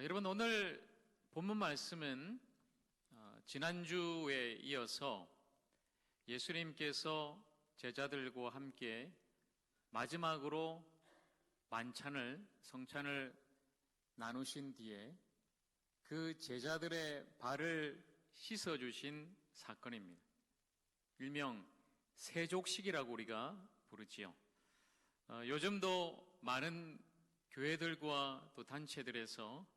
여러분, 오늘 본문 말씀은 지난주에 이어서 예수님께서 제자들과 함께 마지막으로 성찬을 나누신 뒤에 그 제자들의 발을 씻어주신 사건입니다. 일명 세족식이라고 우리가 부르지요. 요즘도 많은 교회들과 또 단체들에서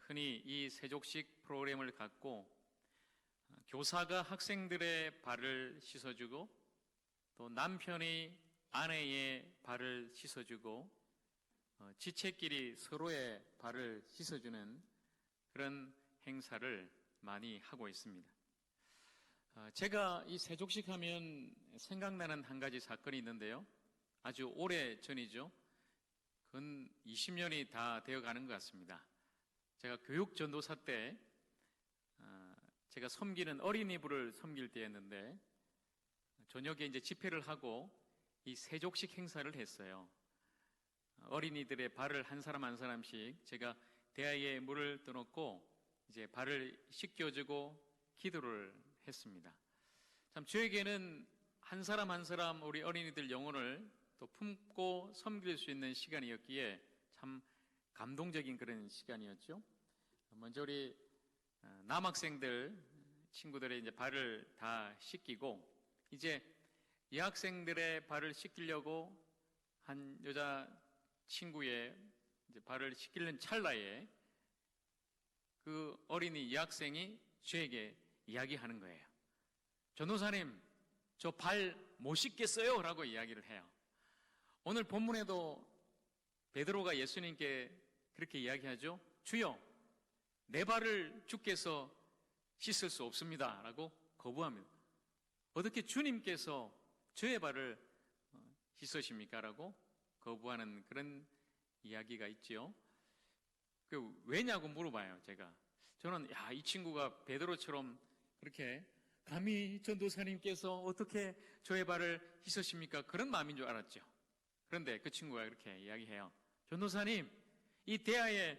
흔히 이 세족식 프로그램을 갖고 교사가 학생들의 발을 씻어주고 또 남편이 아내의 발을 씻어주고 지체끼리 서로의 발을 씻어주는 그런 행사를 많이 하고 있습니다. 제가 이 세족식 하면 생각나는 한 가지 사건이 있는데요. 아주 오래 전이죠. 근 20년이 다 되어 가는 것 같습니다. 제가 교육전도사 때 제가 섬기는 어린이부를 섬길 때였는데 저녁에 이제 집회를 하고 이 세족식 행사를 했어요. 어린이들의 발을 한 사람 한 사람씩 제가 대야에 물을 떠놓고 이제 발을 씻겨주고 기도를 했습니다. 참 저에게는 한 사람 한 사람 우리 어린이들 영혼을 또 품고 섬길 수 있는 시간이었기에 참 감동적인 그런 시간이었죠. 먼저 우리 남학생들 친구들의 이제 발을 다 씻기고 이제 여학생들의 발을 씻기려고 한 여자 친구의 이제 발을 씻기는 찰나에 그 어린이 여학생이 저에게 이야기하는 거예요. 전도사님, 저 발 못 씻겠어요? 라고 이야기를 해요. 오늘 본문에도 베드로가 예수님께 그렇게 이야기하죠. 주여, 내 발을 주께서 씻을 수 없습니다. 라고 거부합니다. 어떻게 주님께서 저의 발을 씻으십니까? 라고 거부하는 그런 이야기가 있죠. 왜냐고 물어봐요, 제가. 저는 이 친구가 베드로처럼 그렇게 감히 전도사님께서 어떻게 저의 발을 씻으십니까? 그런 마음인 줄 알았죠. 그런데 그 친구가 이렇게 이야기해요. 전도사님, 이 대야에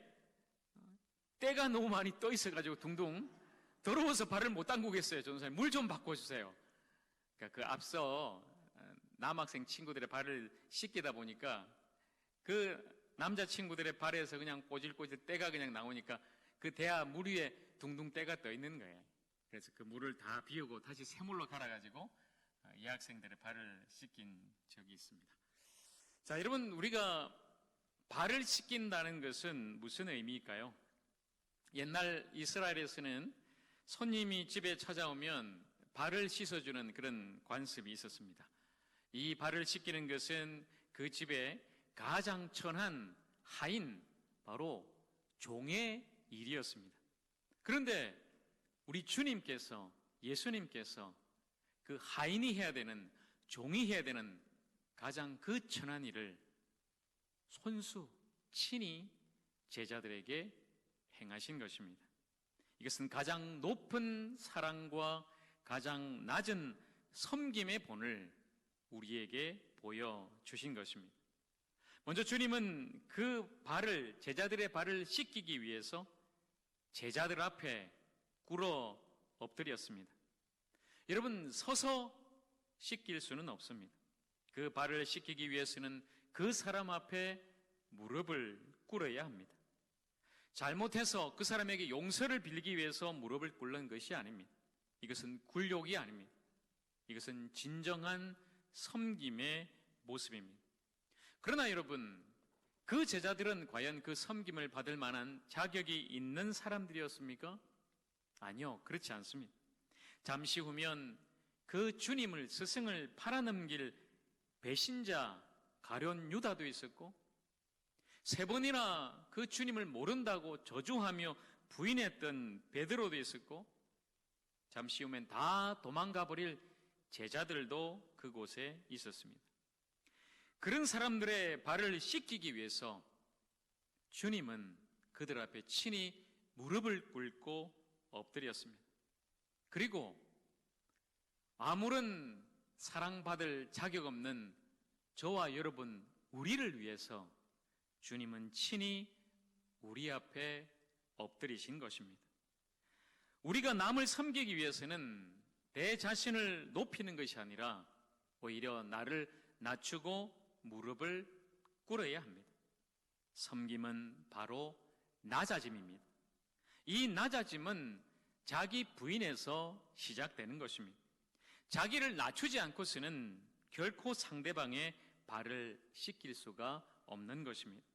때가 너무 많이 떠 있어가지고 둥둥 더러워서 발을 못 담그겠어요. 전도사님, 물 좀 바꿔주세요. 그러니까 그 앞서 남학생 친구들의 발을 씻기다 보니까 그 남자 친구들의 발에서 그냥 꼬질꼬질 때가 그냥 나오니까 그 대야 물 위에 둥둥 때가 떠 있는 거예요. 그래서 그 물을 다 비우고 다시 새물로 갈아가지고 여학생들의 발을 씻긴 적이 있습니다. 자, 여러분, 우리가 발을 씻긴다는 것은 무슨 의미일까요? 옛날 이스라엘에서는 손님이 집에 찾아오면 발을 씻어주는 그런 관습이 있었습니다. 이 발을 씻기는 것은 그 집에 가장 천한 하인, 바로 종의 일이었습니다. 그런데 우리 주님께서, 예수님께서 그 하인이 해야 되는, 종이 해야 되는 가장 그 천한 일을 손수, 친히 제자들에게 행하신 것입니다. 이것은 가장 높은 사랑과 가장 낮은 섬김의 본을 우리에게 보여주신 것입니다. 먼저 주님은 그 발을, 제자들의 발을 씻기기 위해서 제자들 앞에 꿇어 엎드렸습니다. 여러분, 서서 씻길 수는 없습니다. 그 발을 씻기기 위해서는 그 사람 앞에 무릎을 꿇어야 합니다. 잘못해서 그 사람에게 용서를 빌기 위해서 무릎을 꿇는 것이 아닙니다. 이것은 굴욕이 아닙니다. 이것은 진정한 섬김의 모습입니다. 그러나 여러분, 그 제자들은 과연 그 섬김을 받을 만한 자격이 있는 사람들이었습니까? 아니요, 그렇지 않습니다. 잠시 후면 그 주님을, 스승을 팔아넘길 배신자 가룟 유다도 있었고 3번이나 그 주님을 모른다고 저주하며 부인했던 베드로도 있었고 잠시 후면 다 도망가 버릴 제자들도 그곳에 있었습니다. 그런 사람들의 발을 씻기기 위해서 주님은 그들 앞에 친히 무릎을 꿇고 엎드렸습니다. 그리고 아무런 사랑받을 자격 없는 저와 여러분, 우리를 위해서 주님은 친히 우리 앞에 엎드리신 것입니다. 우리가 남을 섬기기 위해서는 내 자신을 높이는 것이 아니라 오히려 나를 낮추고 무릎을 꿇어야 합니다. 섬김은 바로 낮아짐입니다. 이 낮아짐은 자기 부인에서 시작되는 것입니다. 자기를 낮추지 않고서는 결코 상대방의 발을 씻길 수가 없는 것입니다.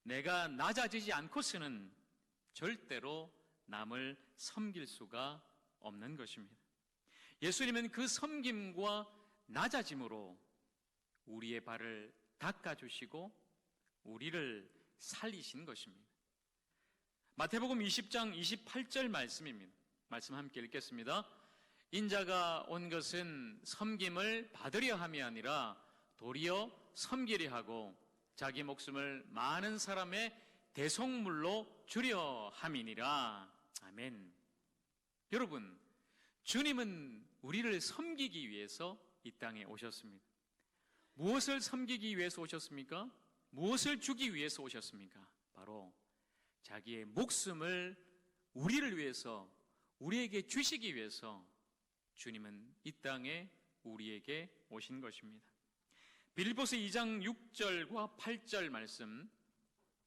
내가 낮아지지 않고서는 절대로 남을 섬길 수가 없는 것입니다. 예수님은 그 섬김과 낮아짐으로 우리의 발을 닦아주시고 우리를 살리신 것입니다. 마태복음 20장 28절 말씀입니다. 말씀 함께 읽겠습니다. 인자가 온 것은 섬김을 받으려 함이 아니라 도리어 섬기려 하고 자기 목숨을 많은 사람의 대속물로 주려 함이니라. 아멘. 여러분, 주님은 우리를 섬기기 위해서 이 땅에 오셨습니다. 무엇을 섬기기 위해서 오셨습니까? 무엇을 주기 위해서 오셨습니까? 바로 자기의 목숨을 우리를 위해서, 우리에게 주시기 위해서 주님은 이 땅에 우리에게 오신 것입니다. 빌립보서 2장 6절과 8절 말씀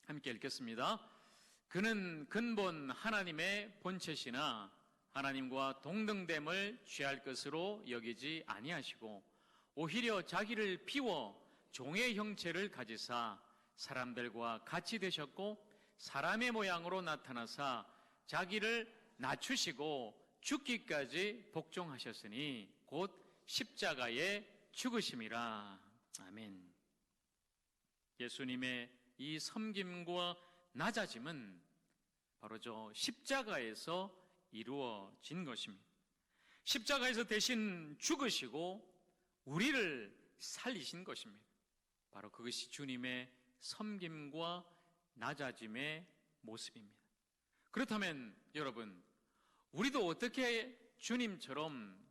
함께 읽겠습니다. 그는 근본 하나님의 본체시나 하나님과 동등됨을 취할 것으로 여기지 아니하시고 오히려 자기를 비워 종의 형체를 가지사 사람들과 같이 되셨고 사람의 모양으로 나타나사 자기를 낮추시고 죽기까지 복종하셨으니 곧 십자가에 죽으심이라. 아멘. 예수님의 이 섬김과 낮아짐은 바로 저 십자가에서 이루어진 것입니다. 십자가에서 대신 죽으시고 우리를 살리신 것입니다. 바로 그것이 주님의 섬김과 낮아짐의 모습입니다. 그렇다면 여러분, 우리도 어떻게 주님처럼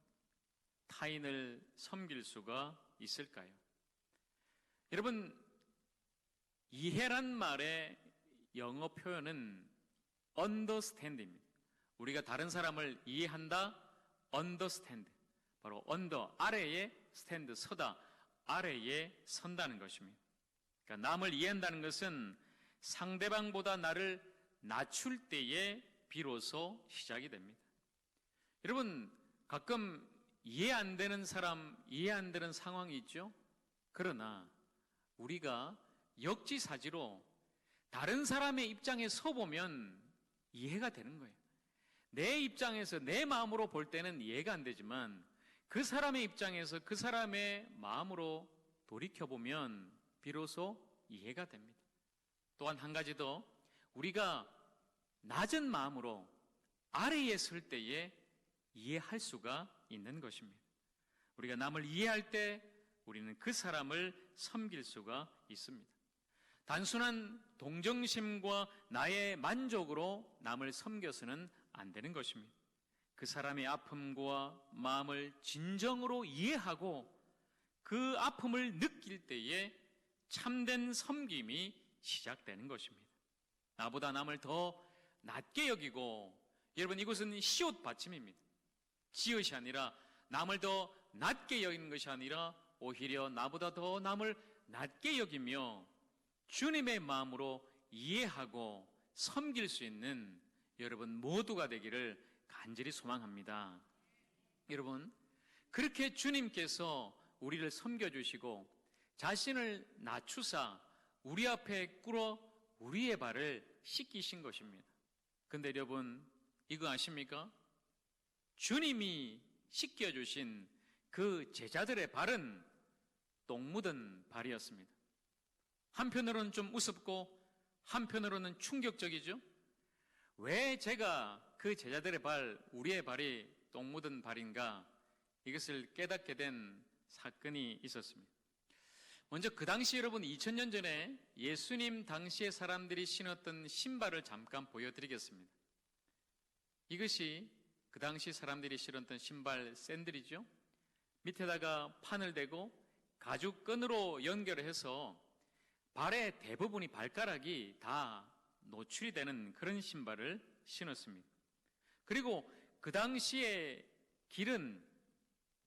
타인을 섬길 수가 있을까요? 여러분, 이해란 말의 영어 표현은 understand입니다. 우리가 다른 사람을 이해한다, understand. 바로 under, 아래에 stand, 서다, 아래에 선다는 것입니다. 그러니까 남을 이해한다는 것은 상대방보다 나를 낮출 때에 비로소 시작이 됩니다. 여러분, 가끔 이해 안 되는 사람, 이해 안 되는 상황이 있죠? 그러나 우리가 역지사지로 다른 사람의 입장에 서보면 이해가 되는 거예요. 내 입장에서 내 마음으로 볼 때는 이해가 안 되지만 그 사람의 입장에서 그 사람의 마음으로 돌이켜보면 비로소 이해가 됩니다. 또한 한 가지 더, 우리가 낮은 마음으로 아래에 설 때에 이해할 수가 있는 것입니다. 우리가 남을 이해할 때 우리는 그 사람을 섬길 수가 있습니다. 단순한 동정심과 나의 만족으로 남을 섬겨서는 안 되는 것입니다. 그 사람의 아픔과 마음을 진정으로 이해하고 그 아픔을 느낄 때에 참된 섬김이 시작되는 것입니다. 나보다 남을 더 낮게 여기고, 여러분, 이것은 시옷 받침입니다. 지읒이 아니라 남을 더 낮게 여기는 것이 아니라 오히려 나보다 더 남을 낮게 여기며 주님의 마음으로 이해하고 섬길 수 있는 여러분 모두가 되기를 간절히 소망합니다. 여러분, 그렇게 주님께서 우리를 섬겨주시고 자신을 낮추사 우리 앞에 꿇어 우리의 발을 씻기신 것입니다. 근데 여러분, 이거 아십니까? 주님이 씻겨주신 그 제자들의 발은 똥 묻은 발이었습니다. 한편으로는 좀 우습고 한편으로는 충격적이죠. 왜 제가 그 제자들의 발, 우리의 발이 똥 묻은 발인가? 이것을 깨닫게 된 사건이 있었습니다. 먼저 그 당시 여러분 2000년 전에 예수님 당시의 사람들이 신었던 신발을 잠깐 보여드리겠습니다. 이것이 그 당시 사람들이 신었던 신발 샌들이죠. 밑에다가 판을 대고 가죽끈으로 연결해서 발의 대부분이 발가락이 다 노출이 되는 그런 신발을 신었습니다. 그리고 그 당시의 길은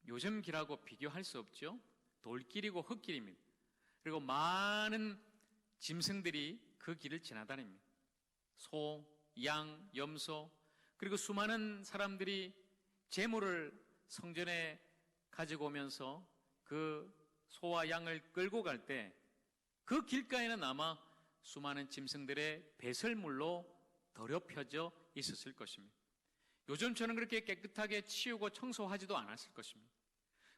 요즘 길하고 비교할 수 없죠. 돌길이고 흙길입니다. 그리고 많은 짐승들이 그 길을 지나다닙니다. 소, 양, 염소, 그리고 수많은 사람들이 제물을 성전에 가지고 오면서 그 소와 양을 끌고 갈 때 그 길가에는 아마 수많은 짐승들의 배설물로 더럽혀져 있었을 것입니다. 요즘처럼 그렇게 깨끗하게 치우고 청소하지도 않았을 것입니다.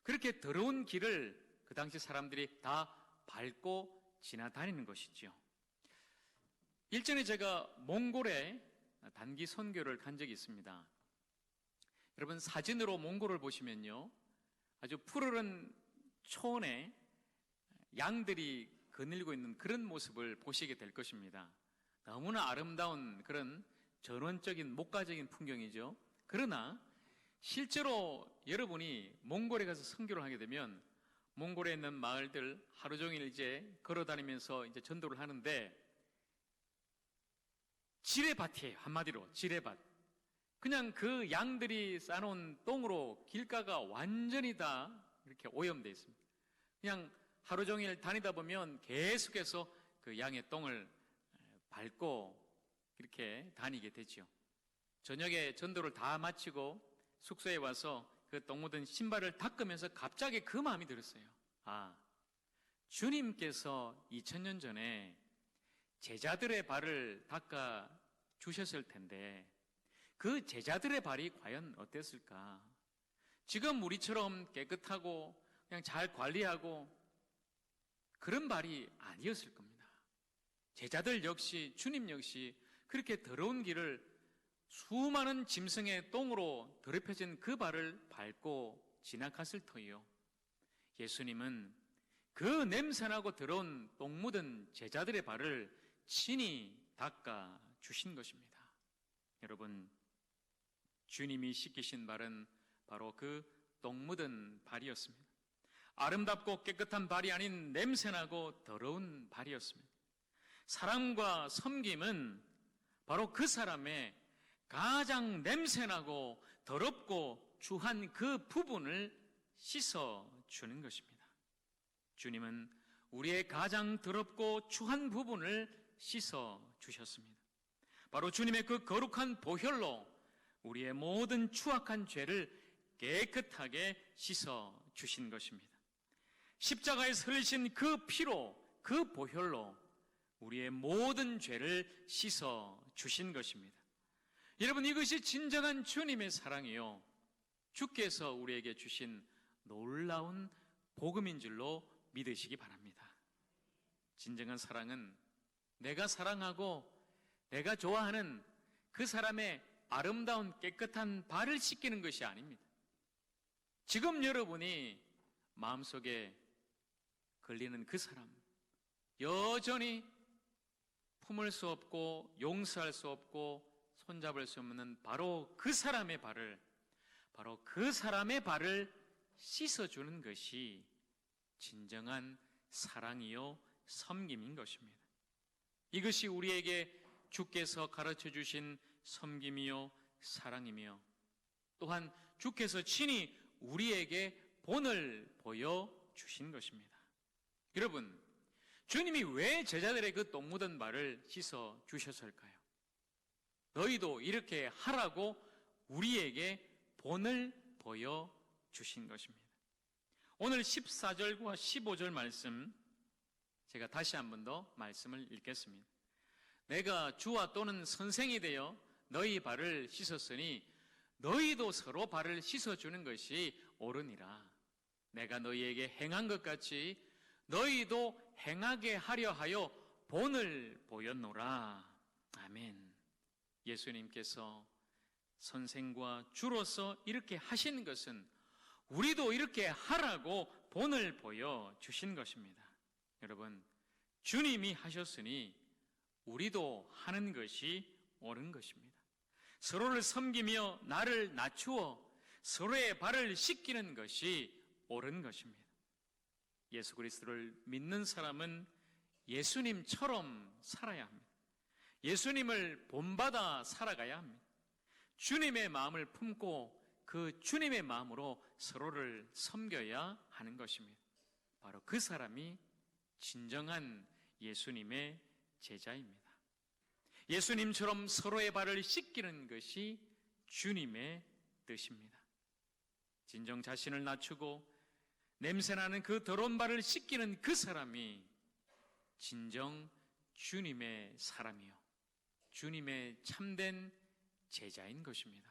그렇게 더러운 길을 그 당시 사람들이 다 밟고 지나다니는 것이지요. 일전에 제가 몽골에 단기 선교를 간 적이 있습니다. 여러분, 사진으로 몽골을 보시면요, 아주 푸르른 초원에 양들이 거닐고 있는 그런 모습을 보시게 될 것입니다. 너무나 아름다운 그런 전원적인 목가적인 풍경이죠. 그러나 실제로 여러분이 몽골에 가서 선교를 하게 되면 몽골에 있는 마을들 하루 종일 이제 걸어다니면서 이제 전도를 하는데 지뢰밭이에요. 한마디로 지뢰밭. 그냥 그 양들이 싸놓은 똥으로 길가가 완전히 다 이렇게 오염되어 있습니다. 그냥 하루 종일 다니다 보면 계속해서 그 양의 똥을 밟고 이렇게 다니게 되죠. 저녁에 전도를 다 마치고 숙소에 와서 그 똥 묻은 신발을 닦으면서 갑자기 그 마음이 들었어요. 아, 주님께서 2000년 전에 제자들의 발을 닦아 주셨을 텐데 그 제자들의 발이 과연 어땠을까? 지금 우리처럼 깨끗하고 그냥 잘 관리하고 그런 발이 아니었을 겁니다. 제자들 역시, 주님 역시 그렇게 더러운 길을 수많은 짐승의 똥으로 더럽혀진 그 발을 밟고 지나갔을 터이요. 예수님은 그 냄새나고 더러운 똥 묻은 제자들의 발을 친히 닦아 주신 것입니다. 여러분, 주님이 씻기신 발은 바로 그 똥 묻은 발이었습니다. 아름답고 깨끗한 발이 아닌 냄새나고 더러운 발이었습니다. 사랑과 섬김은 바로 그 사람의 가장 냄새나고 더럽고 추한 그 부분을 씻어주는 것입니다. 주님은 우리의 가장 더럽고 추한 부분을 씻어주셨습니다. 바로 주님의 그 거룩한 보혈로 우리의 모든 추악한 죄를 깨끗하게 씻어주신 것입니다. 십자가에서 흘리신 그 피로, 그 보혈로 우리의 모든 죄를 씻어주신 것입니다. 여러분, 이것이 진정한 주님의 사랑이요, 주께서 우리에게 주신 놀라운 복음인 줄로 믿으시기 바랍니다. 진정한 사랑은 내가 사랑하고 내가 좋아하는 그 사람의 아름다운 깨끗한 발을 씻기는 것이 아닙니다. 지금 여러분이 마음속에 걸리는 그 사람, 여전히 품을 수 없고 용서할 수 없고 손잡을 수 없는 바로 그 사람의 발을 씻어주는 것이 진정한 사랑이요 섬김인 것입니다. 이것이 우리에게 주께서 가르쳐 주신 섬김이요 사랑이며 또한 주께서 친히 우리에게 본을 보여주신 것입니다. 여러분, 주님이 왜 제자들의 그 똥 묻은 발을 씻어 주셨을까요? 너희도 이렇게 하라고 우리에게 본을 보여주신 것입니다. 오늘 14절과 15절 말씀 제가 다시 한 번 더 말씀을 읽겠습니다. 내가 주와 또는 선생이 되어 너희 발을 씻었으니 너희도 서로 발을 씻어주는 것이 옳으니라. 내가 너희에게 행한 것 같이 너희도 행하게 하려 하여 본을 보였노라. 아멘. 예수님께서 선생과 주로서 이렇게 하신 것은 우리도 이렇게 하라고 본을 보여주신 것입니다. 여러분, 주님이 하셨으니 우리도 하는 것이 옳은 것입니다. 서로를 섬기며 나를 낮추어 서로의 발을 씻기는 것이 옳은 것입니다. 예수 그리스도를 믿는 사람은 예수님처럼 살아야 합니다. 예수님을 본받아 살아가야 합니다. 주님의 마음을 품고 그 주님의 마음으로 서로를 섬겨야 하는 것입니다. 바로 그 사람이 진정한 예수님의 제자입니다. 예수님처럼 서로의 발을 씻기는 것이 주님의 뜻입니다. 진정 자신을 낮추고 냄새나는 그 더러운 발을 씻기는 그 사람이 진정 주님의 사람이요, 주님의 참된 제자인 것입니다.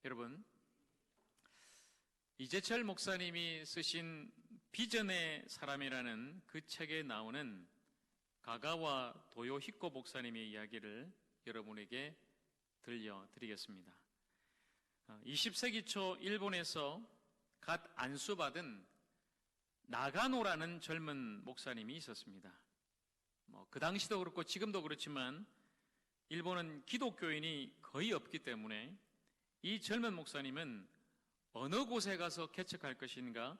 여러분, 이재철 목사님이 쓰신 비전의 사람이라는 그 책에 나오는 가가와 도요히코 목사님의 이야기를 여러분에게 들려드리겠습니다. 20세기 초 일본에서 갓 안수받은 나가노라는 젊은 목사님이 있었습니다. 그 당시도 그렇고 지금도 그렇지만 일본은 기독교인이 거의 없기 때문에 이 젊은 목사님은 어느 곳에 가서 개척할 것인가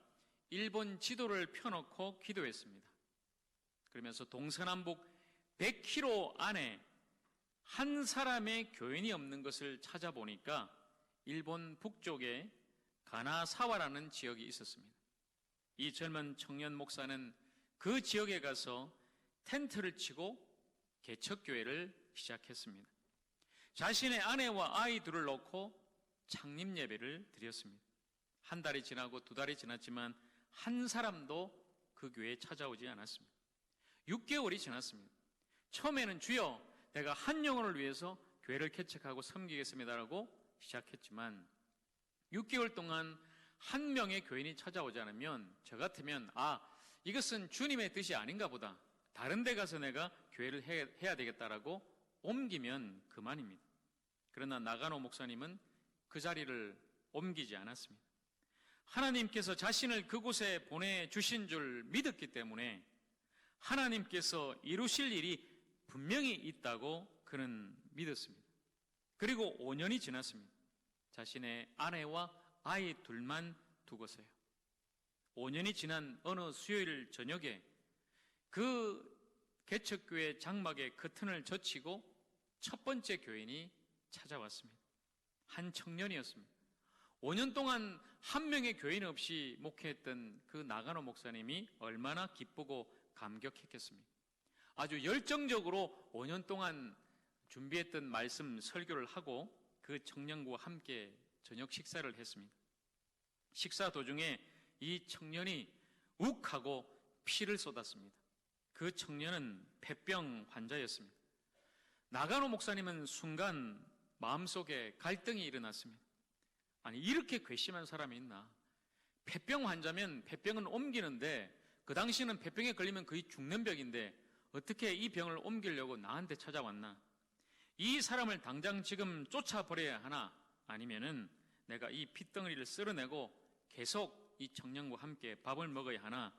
일본 지도를 펴놓고 기도했습니다. 그러면서 동서남북 100km 안에 한 사람의 교인이 없는 것을 찾아보니까 일본 북쪽에 가나사와라는 지역이 있었습니다. 이 젊은 청년 목사는 그 지역에 가서 텐트를 치고 개척교회를 시작했습니다. 자신의 아내와 아이 둘을 놓고 창립 예배를 드렸습니다. 한 달이 지나고 두 달이 지났지만 한 사람도 그 교회에 찾아오지 않았습니다. 6개월이 지났습니다. 처음에는 주여 내가 한 영혼을 위해서 교회를 개척하고 섬기겠습니다라고 시작했지만 6개월 동안 한 명의 교인이 찾아오지 않으면 저 같으면 이것은 주님의 뜻이 아닌가 보다, 다른 데 가서 내가 교회를 해야 되겠다라고 옮기면 그만입니다. 그러나 나가노 목사님은 그 자리를 옮기지 않았습니다. 하나님께서 자신을 그곳에 보내주신 줄 믿었기 때문에 하나님께서 이루실 일이 분명히 있다고 그는 믿었습니다. 그리고 5년이 지났습니다. 자신의 아내와 아이 둘만 두고서요. 5년이 지난 어느 수요일 저녁에 그 개척교회 장막의 커튼을 젖히고 첫 번째 교인이 찾아왔습니다. 한 청년이었습니다. 5년 동안 한 명의 교인 없이 목회했던 그 나가노 목사님이 얼마나 기쁘고 감격했겠습니까? 아주 열정적으로 5년 동안 준비했던 말씀 설교를 하고 그 청년과 함께 저녁 식사를 했습니다. 식사 도중에 이 청년이 욱하고 피를 쏟았습니다. 그 청년은 폐병 환자였습니다. 나가노 목사님은 순간 마음속에 갈등이 일어났습니다. 아니, 이렇게 괘씸한 사람이 있나? 폐병 환자면 폐병은 옮기는데 그 당시는 폐병에 걸리면 거의 죽는 병인데 어떻게 이 병을 옮기려고 나한테 찾아왔나? 이 사람을 당장 지금 쫓아버려야 하나? 아니면은 내가 이 핏덩어리를 쓸어내고 계속 이 청년과 함께 밥을 먹어야 하나?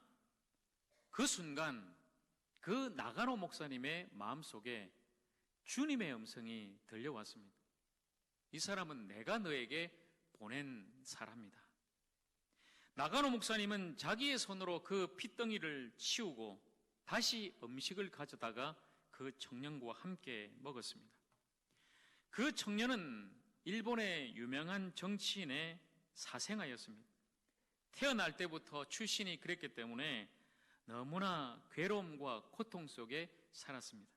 그 순간 그 나가노 목사님의 마음속에 주님의 음성이 들려왔습니다. 이 사람은 내가 너에게 보낸 사람이다. 나가노 목사님은 자기의 손으로 그 핏덩이를 치우고 다시 음식을 가져다가 그 청년과 함께 먹었습니다. 그 청년은 일본의 유명한 정치인의 사생아였습니다. 태어날 때부터 출신이 그랬기 때문에 너무나 괴로움과 고통 속에 살았습니다.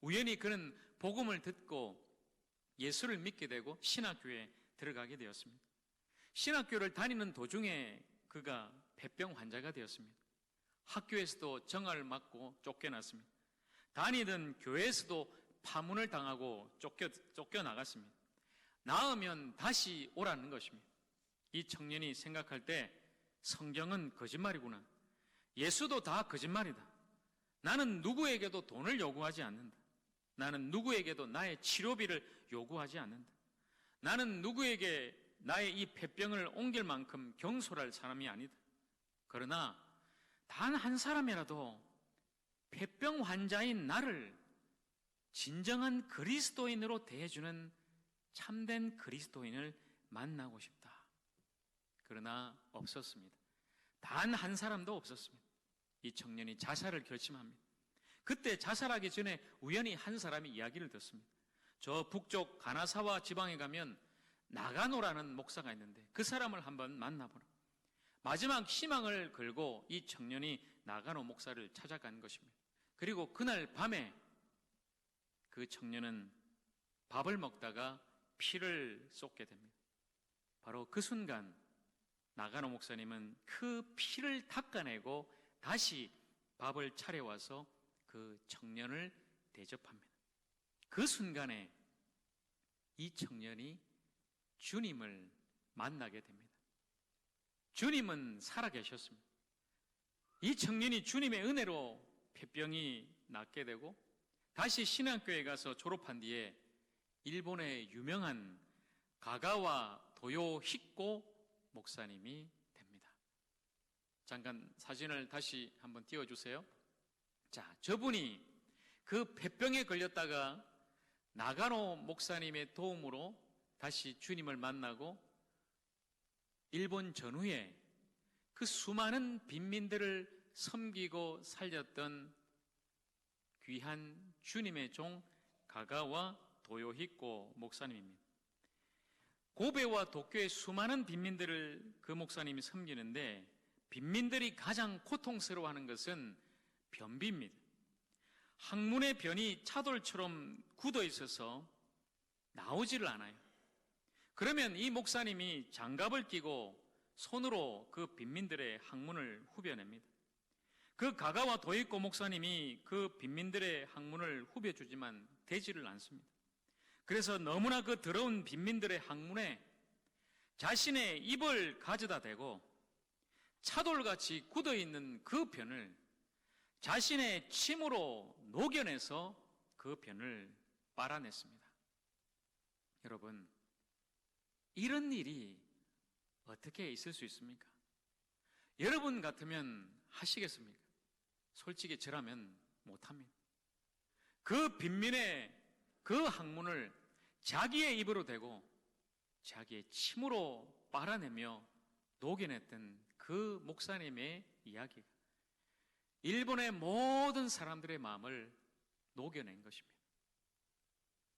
우연히 그는 복음을 듣고 예수를 믿게 되고 신학교에 들어가게 되었습니다. 신학교를 다니는 도중에 그가 폐병 환자가 되었습니다. 학교에서도 정화를 맞고 쫓겨났습니다. 다니던 교회에서도 파문을 당하고 쫓겨나갔습니다. 나으면 다시 오라는 것입니다. 이 청년이 생각할 때 성경은 거짓말이구나. 예수도 다 거짓말이다. 나는 누구에게도 돈을 요구하지 않는다. 나는 누구에게도 나의 치료비를 요구하지 않는다. 나는 누구에게 나의 이 폐병을 옮길 만큼 경솔할 사람이 아니다. 그러나 단 한 사람이라도 폐병 환자인 나를 진정한 그리스도인으로 대해주는 참된 그리스도인을 만나고 싶다. 그러나 없었습니다. 단 한 사람도 없었습니다. 이 청년이 자살을 결심합니다. 그때 자살하기 전에 우연히 한 사람이 이야기를 듣습니다. 저 북쪽 가나사와 지방에 가면 나가노라는 목사가 있는데 그 사람을 한번 만나보라. 마지막 희망을 걸고 이 청년이 나가노 목사를 찾아간 것입니다. 그리고 그날 밤에 그 청년은 밥을 먹다가 피를 쏟게 됩니다. 바로 그 순간 나가노 목사님은 그 피를 닦아내고 다시 밥을 차려와서 그 청년을 대접합니다. 그 순간에 이 청년이 주님을 만나게 됩니다. 주님은 살아계셨습니다. 이 청년이 주님의 은혜로 폐병이 낫게 되고 다시 신앙교회에 가서 졸업한 뒤에 일본의 유명한 가가와 도요히코 목사님이 됩니다. 잠깐 사진을 다시 한번 띄워주세요. 자, 저분이 그 폐병에 걸렸다가 나가노 목사님의 도움으로 다시 주님을 만나고 일본 전후에 그 수많은 빈민들을 섬기고 살렸던 귀한 주님의 종 가가와 도요히코 목사님입니다. 고베와 도쿄의 수많은 빈민들을 그 목사님이 섬기는데 빈민들이 가장 고통스러워하는 것은 변비입니다. 항문의 변이 차돌처럼 굳어 있어서 나오지를 않아요. 그러면 이 목사님이 장갑을 끼고 손으로 그 빈민들의 항문을 후벼냅니다. 그 가가와 도이코 목사님이 그 빈민들의 항문을 후벼주지만 되지를 않습니다. 그래서 너무나 그 더러운 빈민들의 항문에 자신의 입을 가져다 대고 차돌같이 굳어있는 그 변을 자신의 침으로 녹여내서 그 변을 빨아냈습니다. 여러분, 이런 일이 어떻게 있을 수 있습니까? 여러분 같으면 하시겠습니까? 솔직히 저라면 못합니다. 그 빈민의 그 항문을 자기의 입으로 대고 자기의 침으로 빨아내며 녹여냈던 그 목사님의 이야기가 일본의 모든 사람들의 마음을 녹여낸 것입니다.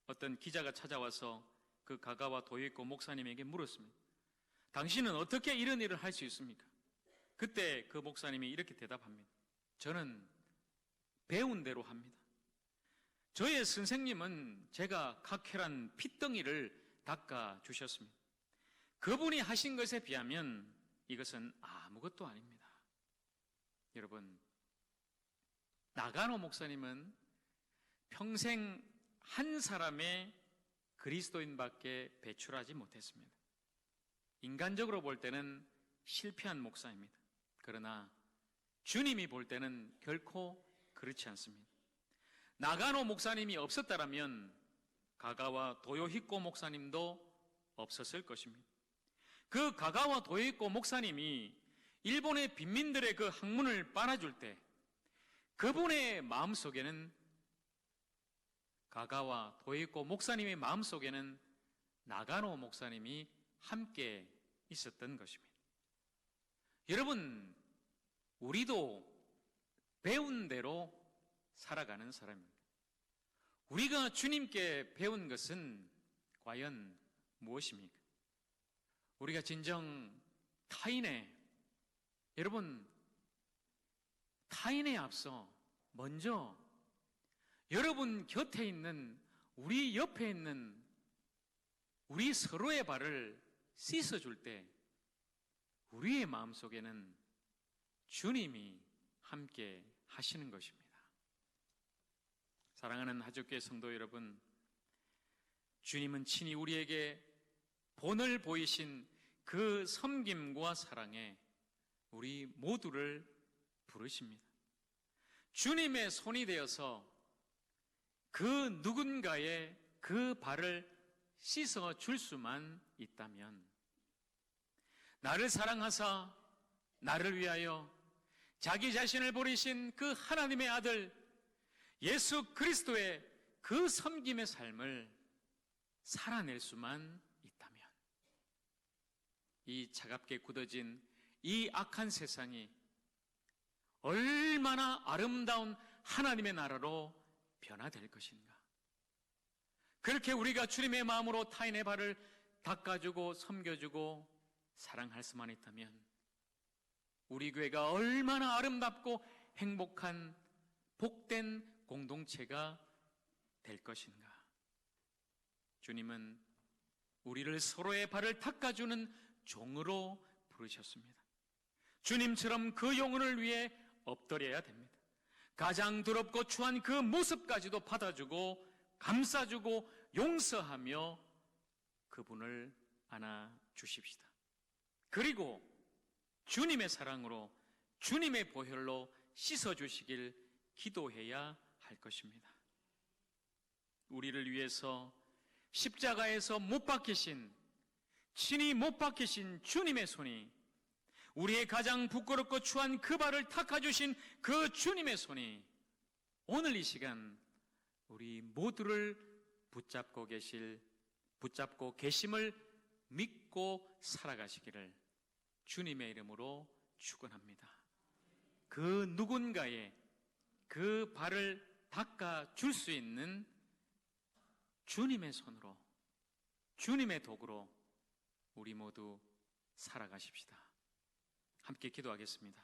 어떤 기자가 찾아와서 그 가가와 도이코 목사님에게 물었습니다. 당신은 어떻게 이런 일을 할 수 있습니까? 그때 그 목사님이 이렇게 대답합니다. 저는 배운 대로 합니다. 저의 선생님은 제가 각혈한 핏덩이를 닦아 주셨습니다. 그분이 하신 것에 비하면 이것은 아무것도 아닙니다. 여러분, 나가노 목사님은 평생 한 사람의 그리스도인밖에 배출하지 못했습니다. 인간적으로 볼 때는 실패한 목사입니다. 그러나 주님이 볼 때는 결코 그렇지 않습니다. 나가노 목사님이 없었다면 가가와 도요히코 목사님도 없었을 것입니다. 그 가가와 도요히코 목사님이 일본의 빈민들의 그 학문을 빨아줄 때 그분의 마음속에는 가가와 도요히코 목사님의 마음속에는 나가노 목사님이 함께 있었던 것입니다. 여러분, 우리도 배운 대로 살아가는 사람입니다. 우리가 주님께 배운 것은 과연 무엇입니까? 우리가 진정 여러분, 타인에 앞서 먼저 여러분 곁에 있는 우리 옆에 있는 우리 서로의 발을 씻어줄 때 우리의 마음속에는 주님이 함께 하시는 것입니다. 사랑하는 하적교회 성도 여러분, 주님은 친히 우리에게 본을 보이신 그 섬김과 사랑에 우리 모두를 부르십니다. 주님의 손이 되어서 그 누군가의 그 발을 씻어 줄 수만 있다면, 나를 사랑하사 나를 위하여 자기 자신을 버리신 그 하나님의 아들 예수 그리스도의 그 섬김의 삶을 살아낼 수만 있다면, 이 차갑게 굳어진 이 악한 세상이 얼마나 아름다운 하나님의 나라로 변화될 것인가? 그렇게 우리가 주님의 마음으로 타인의 발을 닦아주고 섬겨주고 사랑할 수만 있다면 우리 교회가 얼마나 아름답고 행복한 복된 공동체가 될 것인가? 주님은 우리를 서로의 발을 닦아주는 종으로 부르셨습니다. 주님처럼 그 영혼을 위해 엎드려야 됩니다. 가장 더럽고 추한 그 모습까지도 받아주고 감싸주고 용서하며 그분을 안아주십시다. 그리고 주님의 사랑으로 주님의 보혈로 씻어주시길 기도해야 할 것입니다. 우리를 위해서 십자가에서 못 박히신, 친히 못 박히신 주님의 손이, 우리의 가장 부끄럽고 추한 그 발을 닦아주신 그 주님의 손이 오늘 이 시간 우리 모두를 붙잡고 계심을 믿고 살아가시기를 주님의 이름으로 축원합니다. 그 누군가의 그 발을 닦아줄 수 있는 주님의 손으로, 주님의 도구로 우리 모두 살아가십시다. 함께 기도하겠습니다.